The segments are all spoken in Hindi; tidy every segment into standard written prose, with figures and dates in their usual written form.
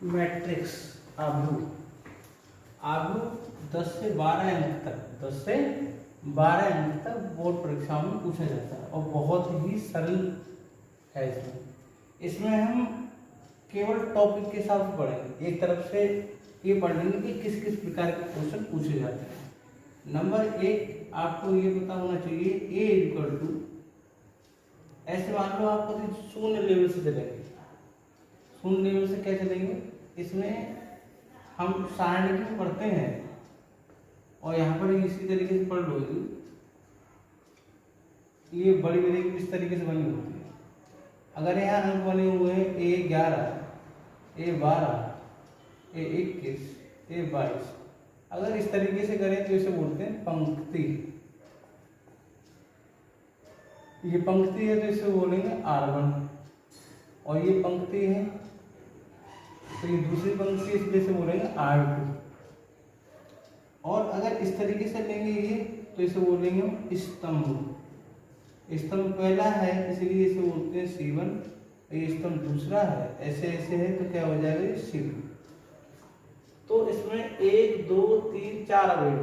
मैट्रिक्स आव्यूह। आव्यूह 10 से 12 अंक तक 10 से 12 अंक तक बोर्ड परीक्षाओं में पूछा जाता है और बहुत ही सरल है। इसमें हम केवल टॉपिक के हिसाब से पढ़ेंगे। एक तरफ से ये पढ़ लेंगे कि किस किस प्रकार के क्वेश्चन पूछे जाते हैं। नंबर 1 आपको ये पता होना चाहिए ए इक्वल टू, ऐसे मान लो आपको शून्य लेवल से चलेंगे। शून्य लेवल से क्या चलेंगे, इसमें हम सारणी में पढ़ते हैं और यहाँ पर इसी तरीके से पढ़ लो। ये बड़ी बड़ी इस तरीके से बनी होती है। अगर यहाँ अंक बने हुए हैं A11, A12, A21, A22, अगर इस तरीके से करें तो इसे बोलते हैं पंक्ति। ये पंक्ति है तो इसे बोलेंगे R1, और ये पंक्ति है तो ये दूसरी पंक्ति इसलिए से बोलेंगे R2। और अगर इस तरीके से लेंगे ये तो इसे बोलेंगे हम स्तंभ। स्तंभ पहला है इसलिए इसे बोलते हैं C1, ये स्तंभ दूसरा है, ऐसे ऐसे है तो क्या हो जाएगा ये C2। तो इसमें 1 2 3 4 अवयव,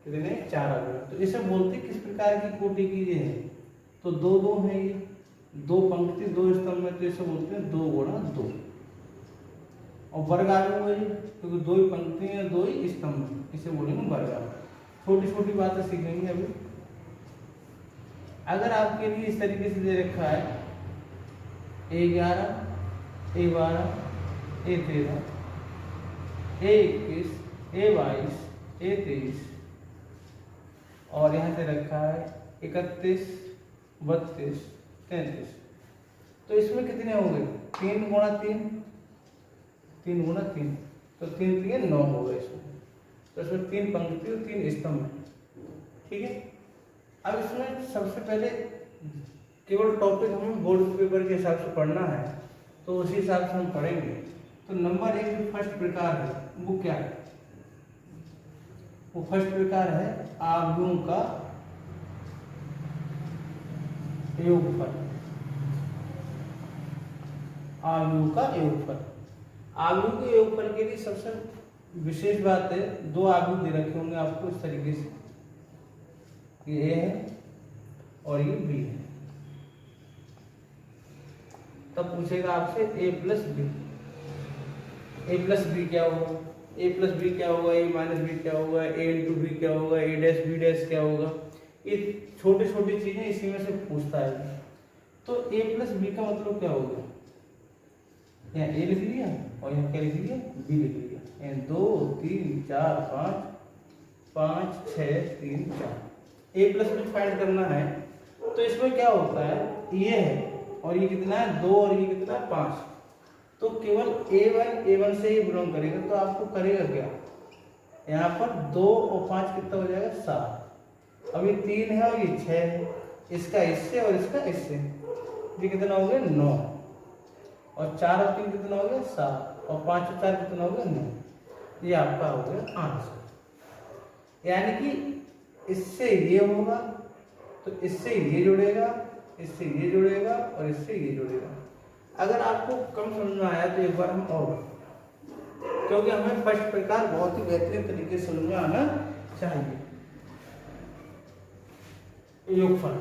कितने 4 अवयव। तो इसे बोलते किस प्रकार की कोटि की ये है, तो 2 2 है, ये 2 पंक्ति 2 स्तंभ में, तो इसे बोलते हैं 2 गुणा 2। और वर्ग आव्यूह है क्योंकि 2 ही पंक्ति है 2 ही स्तंभ, इसे बोलेंगे वर्ग आव्यूह। छोटी छोटी बातें सीखेंगे अभी। अगर आपके लिए इस तरीके से दे रखा है A11, A12, A13, A21, A22, A23, और यहाँ से रखा है 31, 32, 33, तो इसमें कितने हो गए 3 गुणा 3, 3 गुणा 3, तो 3 3 9 हो गए इसमें। तो इसमें 3 पंक्ति और 3 स्तंभ है, ठीक है। अब इसमें सबसे पहले केवल टॉपिक हमें बोर्ड पेपर के हिसाब से पढ़ना है, तो उसी हिसाब से हम पढ़ेंगे। तो नंबर 1 जो फर्स्ट प्रकार है वो क्या है, वो फर्स्ट प्रकार है आव्यूह का योगफल। आव्यूह का योगफल। आव्यूह के योगफल के लिए सबसे विशेष बात है, 2 आव्यूह दे रखे होंगे आपको इस तरीके से, ये A है और ये B है। तब पूछेगा आपसे A plus B। A plus B क्या होगा, A प्लस बी क्या होगा, A माइनस बी क्या होगा, A इंटू बी क्या होगा, A डैश बी डैश क्या होगा। ये छोटी छोटी चीजें इसी में से पूछता है। तो A प्लस बी का मतलब क्या होगा, यहाँ A लिख लिया और यहाँ क्या लिख लिया B लिख लिया। 2 3 4 5 5 6 3 4, A प्लस बी फाइंड करना है। तो इसमें क्या होता है, ये है और ये कितना है 2 और ये कितना है 5, तो केवल A1 से ही बिलोंग करेगा। तो आपको करेगा क्या, यहाँ पर 2 और 5 कितना हो जाएगा 7। अब ये 3 है और ये 6 है, इसका इससे और इसका इससे, ये कितना हो गया 9, और 4 और 3 कितना हो गया 7, और 5 और 4 कितना हो गया 9। ये आपका हो गया आंसर। यानी कि इससे ये होगा तो इससे ये जुड़ेगा, इससे ये जुड़ेगा और इससे ये जुड़ेगा। अगर आपको कम समझ में आया तो एक बार हम और, क्योंकि हमें फर्स्ट प्रकार बहुत ही बेहतरीन तरीके से समझ में आना चाहिए। योगफल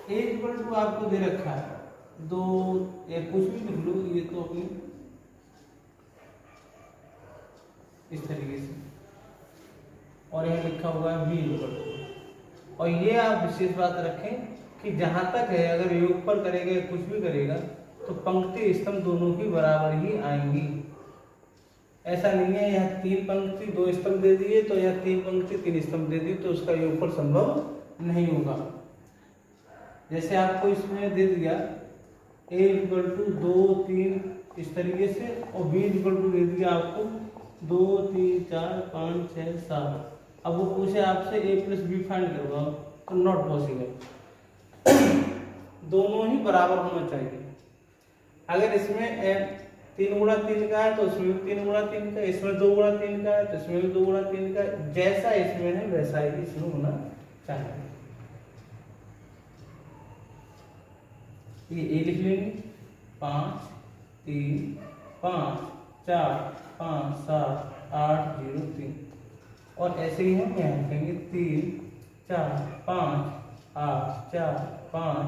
A इक्वल टू आपको दे रखा है 2, या कुछ भी लिख लो, ये तो अपनी इस तरीके से, और यहाँ लिखा हुआ है B इक्वल टू। और ये आप विशेष बात रखें कि जहां तक है अगर योगफल करेगा या कुछ भी करेगा तो पंक्ति स्तंभ दोनों की बराबर ही आएंगी। ऐसा नहीं है यहाँ 3 पंक्ति 2 स्तंभ दे दिए तो यहाँ 3 पंक्ति 3 स्तंभ दे दिए तो उसका योगफल संभव नहीं होगा। जैसे आपको इसमें दे दिया A इक्वल टू 2 3 इस तरीके से, और B इक्वल टू दे दिया आपको 2 3 4 5 6 7। अब वो पूछे आपसे A प्लस बी फाइंड करवाओ, तो नॉट पॉसिबल। दोनों ही बराबर होना चाहिए। अगर इसमें 3 गुणा 3 का है तो इसमें भी 3 गुणा 3 का, इसमें 2 गुणा 3 का है तो इसमें भी 2 गुणा 3 का, जैसा इसमें है वैसा ही इसमें होना चाहिए। ये A लिख लेंगे 5 3 5 4 5 7 8 0 3। और ऐसे ही हम यहाँ लिखेंगे 3 4 5 8 4 5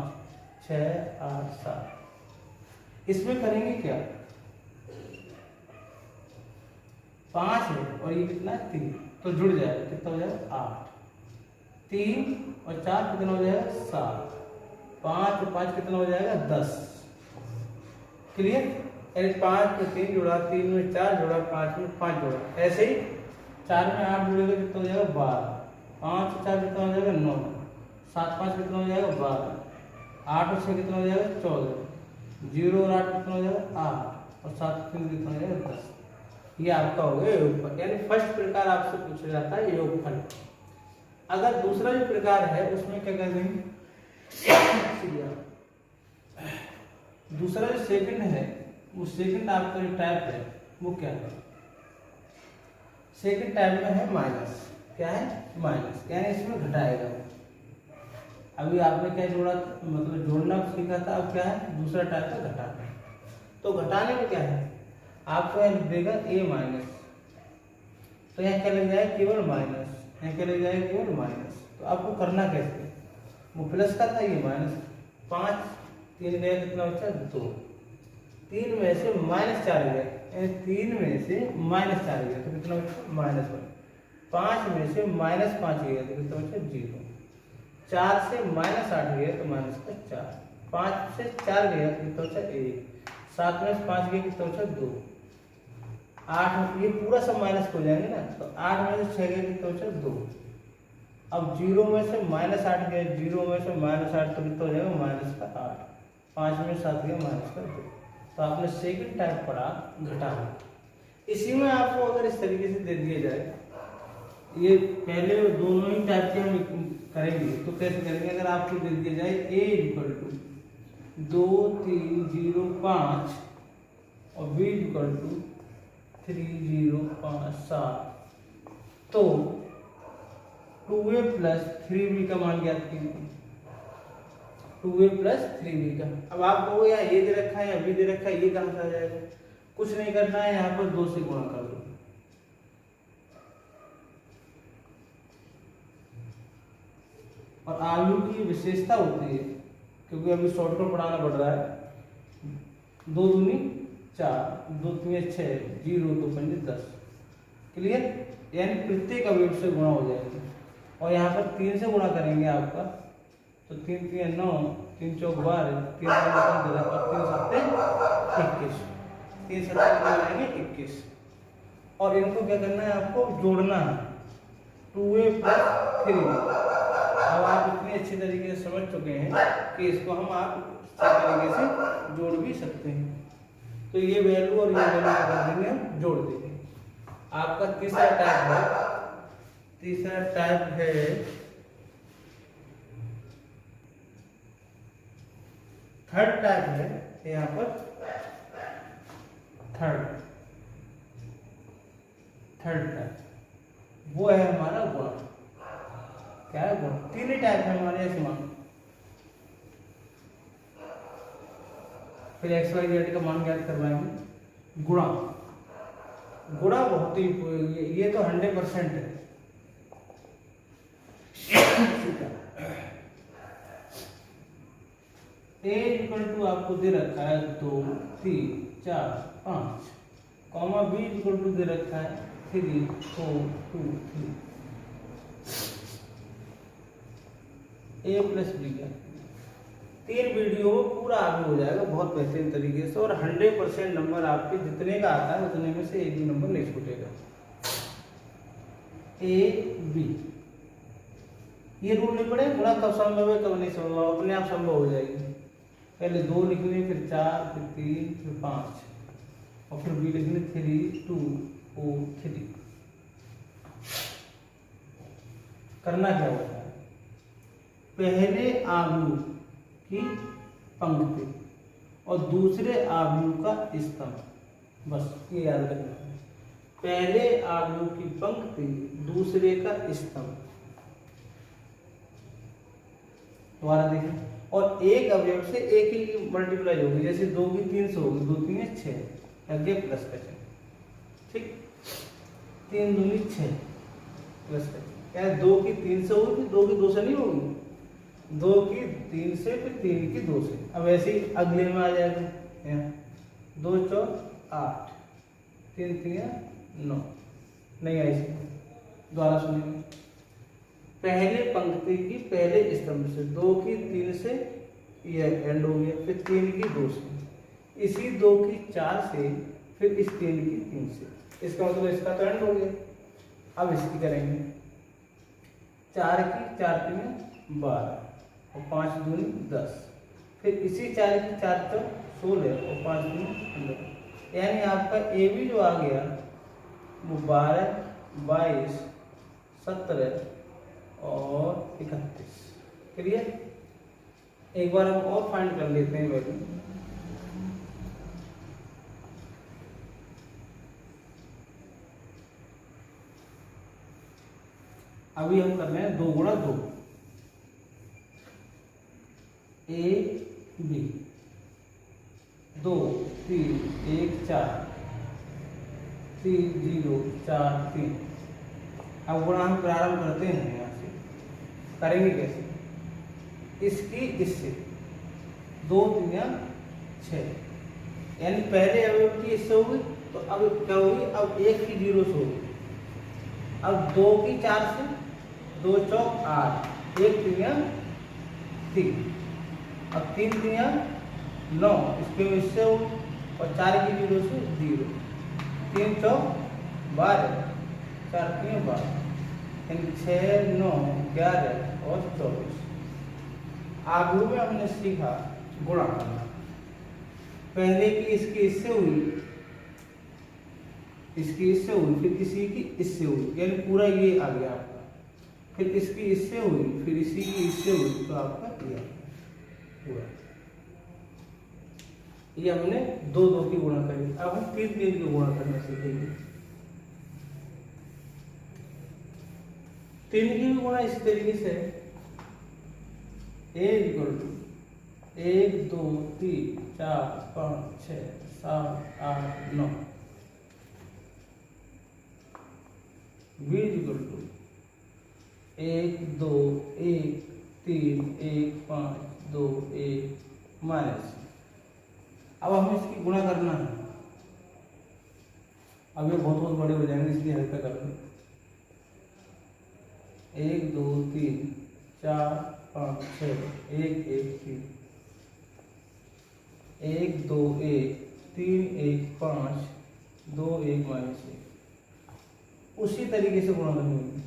6 8 7। इसमें करेंगे क्या, 5 है और ये कितना है 3, तो जुड़ जाएगा, कितना हो जाएगा 8। 3 और 4 कितना हो जाएगा 7। 5 और 5 कितना हो जाएगा 10। क्लियर। यानी 5 में 3 जोड़ा, 3 में 4 जोड़ा, 5 में 5 जोड़ा। ऐसे ही 4 में 8 जुड़ेगा कितना हो जाएगा 12। 5 और 4 कितना हो जाएगा 9। 7 5 कितना हो जाएगा 12। 8 और 6 कितना हो जाएगा 14। 0 और 8 कितना हो जाएगा 8। और 7 3 कितना हो जाएगा 10। ये आपका हो गया योगफल। यानी फर्स्ट प्रकार आपसे पूछा जाता है योगफल। अगर दूसरा जो प्रकार है उसमें क्या कर देंगे, दूसरा जो सेकंड है, वो सेकंड आपका जो टाइप है वो क्या है, सेकंड टाइप में है माइनस। क्या है, माइनस, यानी इसमें घटाएगा। अभी आपने क्या जोड़ा, मतलब जोड़ना सीखा था, अब क्या है दूसरा टाइप का घटाना। तो घटाने में क्या है, आपको यहाँ लिख देगा a माइनस, तो यहाँ क्या लग जाएगा केवल माइनस, यहाँ क्या लग जाएगा केवल माइनस। तो आपको करना कैसे, वो प्लस का था ये माइनस। 5 3 गया कितना बचा 2। 3 में से -4 गया, यानी 3 में से -4 गया तो कितना बचा -1। 5 में से -5 गया तो कितना बचा 0। 4 से -8 गया तो -4। 5 से 4 गया तो कितना बचा 1। 7 में से 5 गया कितना बचा 2। 8 में ये पूरा सब माइनस हो जाएंगे ना, तो 8 में से 6 गया कितना बचा 2। अब 0 में से -8 गया, 0 में से -8 तो कितना हो जाएगा -8। 5 में 7 गया -2। तो आपने सेकंड टाइप पढ़ा घटाना। इसी में आपको अगर इस तरीके से दे दिया जाए, ये पहले दोनों ही टाइप के हम करेंगे तो कैसे करेंगे, अगर आपको दे दिया जाए a = 2 3 0 5 और b = 3 0 5 7, तो 2a + 3b का मान ज्ञात कीजिए। 2a + 3b का, अब आप कहोगे यार ये दे रखा है या b दे रखा है, ये कहाँ से आ जाएगा। कुछ नहीं करना है, यहाँ पर 2 से गुणा कर दो। और आयु की विशेषता होती है, क्योंकि अभी शॉर्टकट पढ़ाना पड़ रहा है, 2 दूनी 4, 2 3 6, 0 2 5 10। क्लियर। यानी प्रत्येक अवयव से गुणा हो जाएगी। और यहाँ पर 3 से गुणा करेंगे आपका, तो 3 3 9, 3 4 12, 3 5 15 और 3 7 21। 3 7 कितना जाएंगे 21। और इनको क्या करना है, आपको जोड़ना है 2a + 3b। अब आप इतने अच्छे तरीके से समझ चुके हैं कि इसको हम आप अच्छे तरीके से जोड़ भी सकते हैं। तो ये वैल्यू और ये वैल्यू कर देंगे, हम जोड़ देंगे। आपका तीसरा टाइप है थर्ड टाइप है। यहाँ पर थर्ड टाइप वो है हमारा गुण। क्या है गुण। 3 ही टाइप है हमारे ऐसे मान। फिर x y z का मान ज्ञात करवाएंगे। गुणा बहुत ही ये तो 100% है। a आपको दे रखा है 2 3 4 5, कॉमा b दे रखा है 3 4 2 3। a + b का 3 वीडियो में पूरा आगे हो जाएगा बहुत बेहतरीन तरीके से। और 100% नंबर आपके जितने का आता है उतने में से एक भी नंबर नहीं छूटेगा। a b ये रूल नहीं पड़े, गुणा कब संभव है कब नहीं संभव, अपने आप संभव हो जाएगी। पहले 2 लिखने, फिर 4, फिर 3, फिर 5 और फिर b लिखने 3 2 4 3। करना क्या होता है, पहले आव्यूह की पंक्ति और दूसरे आव्यूह का स्तंभ, बस ये याद रखना है। पहले आव्यूह की पंक्ति, दूसरे का स्तंभ। दोबारा देखें, और एक अवयव से एक ही मल्टीप्लाई होगी, जैसे 2 की 3 से होगी, 2 3 6 आगे प्लस का चिन्ह, ठीक, 3 दूनी 6 प्लस का चिन्ह, क्या 2 की 3 से होगी, 2 की 2 से नहीं होगी, 2 की 3 से फिर 3 की 2 से। अब ऐसे ही अगले में आ जाएगा, यहाँ 2 4 8 3 3 9, नहीं आई, द्वारा सुनेंगे। पहले पंक्ति की पहले स्तंभ से 2 की 3 से यह एंड हो गया, फिर 3 की 2 से, इसी 2 की 4 से, फिर इस 3 की 3 से, इसका मतलब इसका तो एंड हो गया। अब इसकी करेंगे, 4 की 4 3 12 और 5 दूनी 10, फिर इसी 4 की 4 तो 16 और 5 दूनी 15, यानी आपका ए भी जो आ गया वो 12 22 17 और 31। क्लियर? एक बार हम और फाइंड कर लेते हैं वैल्यू। अभी हम कर रहे हैं 2 गुणा 2, ए बी 2 3 1 4 3 0 4 3। अब गुणा हम प्रारंभ करते हैं, यहाँ से करेंगे कैसे, इसकी इससे 2 3 6, यानी पहले अवयव की इससे होगी, तो अब क्या होगी, अब 1 की 0 से होगी, अब 2 की 4 से, 2 4 8 1 3 3, अब 3 3 9, इसके इससे हो, और 4 की 0 से 0, 3 4 12 4 3 12, 6 9 11 और 24। आगू में हमने सीखा गुणा करना। पहले की इसकी इससे हुई, इसकी इससे हुई, फिर इसी की इससे हुई, यानी पूरा ये आ गया आपका, फिर इसकी इससे हुई, फिर इसी की इससे हुई, तो आपका ये पूरा। ये हमने 2 2 की गुणा करी। अब हम 3 3 की गुणा करना सीखेंगे। 3 की भी गुणा इस तरीके से, a equal to 1 2 3 4 5 6 7 8 9, b equal to 1 2 1 3 1 5 2 1 minus. अब हमें इसकी गुणा करना है। अब ये बहुत बड़े हो जाएंगे, इसलिए हल्का कर लो। 1 2 3 4 5 6 1 1 3 1 2 1 3 1 5 2 1 माइनस 1। उसी तरीके से गुणा करनी होगी,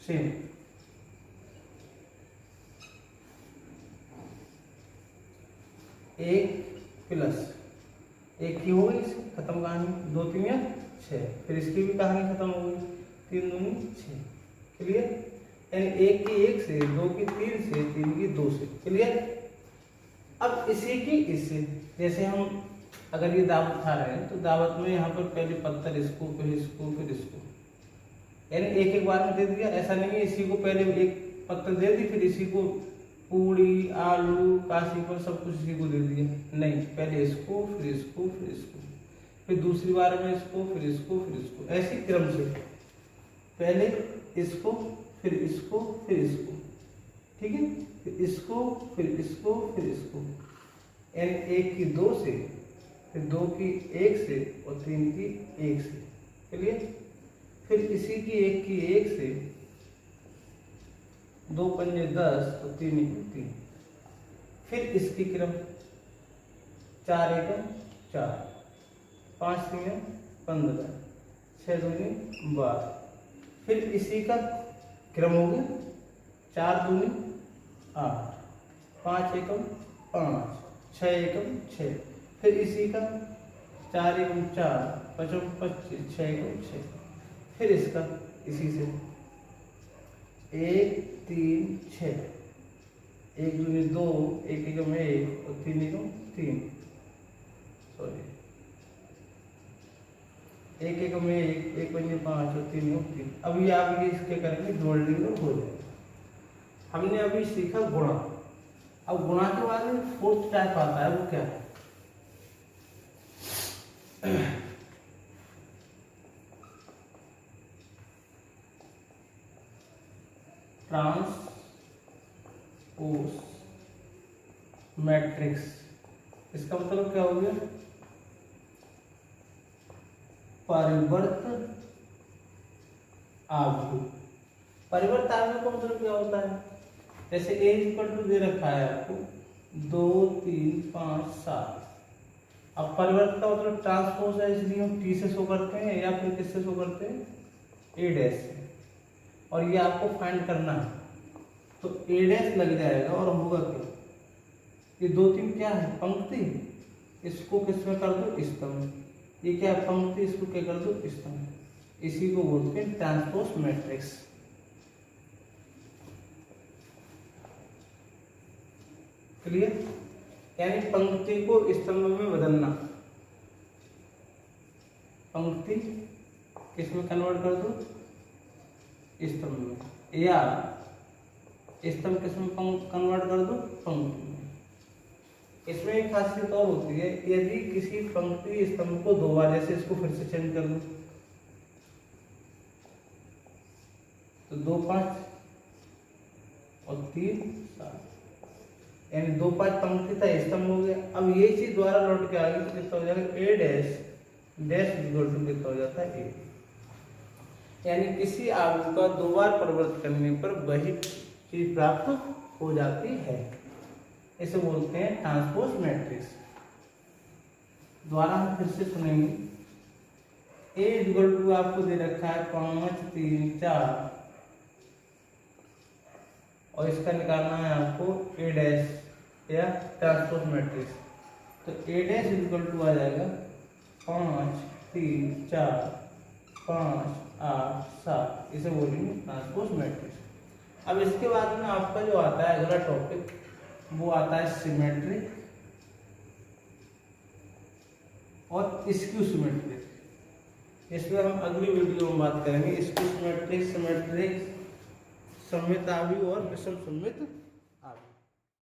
सेम। एक प्लस 1 की हो गई, खत्म कहानी, 2 3 6, फिर इसकी भी कहानी खत्म हो गई, 3 दूनी 6। क्लियर? यानी 1 की 1 से, 2 की 3 से, 3 की 2 से। क्लियर? अब इसी की इससे, जैसे हम अगर ये दावत खा रहे हैं तो दावत में यहाँ पर पहले पत्थर इसको, फिर इसको, फिर इसको, यानी एक एक बार में दे दिया। ऐसा नहीं है इसी को पहले एक पत्थर दे दी, फिर इसी को पूड़ी आलू काशी पर सब कुछ इसी को दे दिया। नहीं, पहले इसको, फिर इसको, फिर इसको, फिर दूसरी बार में इसको, फिर इसको, फिर इसको, ऐसी क्रम से पहले इसको, फिर इसको, फिर इसको, ठीक है, फिर इसको, फिर इसको, फिर इसको, यानी 1 की 2 से, फिर 2 की 1 से और 3 की 1 से। क्लियर? फिर इसी की 1 की 1 से, 2 पंजे 10 और 3 की 3, फिर इसकी क्रम 4 एकम 4, 5 3 15, 6 दूनी 12, फिर इसी का क्रम हो गया 4 दूनी 8, 5 एकम 5, 6 एकम 6, फिर इसी का 4 एकम 4, 5 25, 6 एकम 6, फिर इसका इसी से 1 3 6, 1 दूनी 2, 1 एकम 1 और 3 एकम 3, सॉरी 1 एकम 1, 1 पंजे 5 और 3 एकम 3। अब ये आप ये इसके करेंगे जोड़ लेंगे, हो जाएगा। हमने अभी सीखा गुणा, अब गुणा के बाद में फोर्थ टाइप आता है, वो क्या है? Transpose matrix. इसका मतलब क्या हो गया? परिवर्त आव्यूह। परिवर्त आव्यूह का मतलब क्या होता है? जैसे a इक्वल टू दे रखा है आपको 2 3 5 7। अब परिवर्त का मतलब ट्रांसपोज है, इसलिए हम t से शो करते हैं या फिर किससे शो करते हैं? a डैश से। और ये आपको फाइंड करना है, तो a डैश लग जाएगा और होगा क्या? ये 2 3 क्या है? पंक्ति। इसको किसमें कर दो? स्तंभ। ये क्या है? पंक्ति। इसको क्या कर दो? स्तंभ। इसी को बोलते हैं ट्रांसपोज मैट्रिक्स। क्लियर? यानी पंक्ति को स्तंभ में बदलना। पंक्ति किसमें कन्वर्ट कर दो? स्तंभ में। या स्तंभ किसमें कन्वर्ट कर दो? पंक्ति में। इसमें एक खासियत और होती है, यदि किसी पंक्ति स्तंभ को 2 बार, जैसे इसको फिर से चेंज कर दो तो 2 5 और 3 7, यानी 2 5 पंक्ति था, स्तंभ हो गया। अब ये चीज द्वारा लौट के आ गई तो कितना हो जाएगा? a dash dash equal to कितना हो जाता है? a। यानी किसी आव्यूह का 2 बार परिवर्तित करने पर वही चीज प्राप्त हो जाती है। इसे बोलते हैं ट्रांसपोज मैट्रिक्स। द्वारा हम फिर से सुनेंगे। a इक्वल टू आपको दे रखा है 5 3 4 और इसका निकालना है आपको a डैश या ट्रांसपोज मैट्रिक्स। तो a डैश इक्वल टू आ जाएगा 5 3 4 5 8 7। इसे बोलेंगे ट्रांसपोज मैट्रिक्स। अब इसके बाद में आपका जो आता है अगला टॉपिक, वो आता है सिमेट्री और स्क्यू सिमेट्री। इसमें हम अगली वीडियो में बात करेंगे स्क्यू सिमेट्री, सिमेट्री, सममित आव्यूह और विषम सममित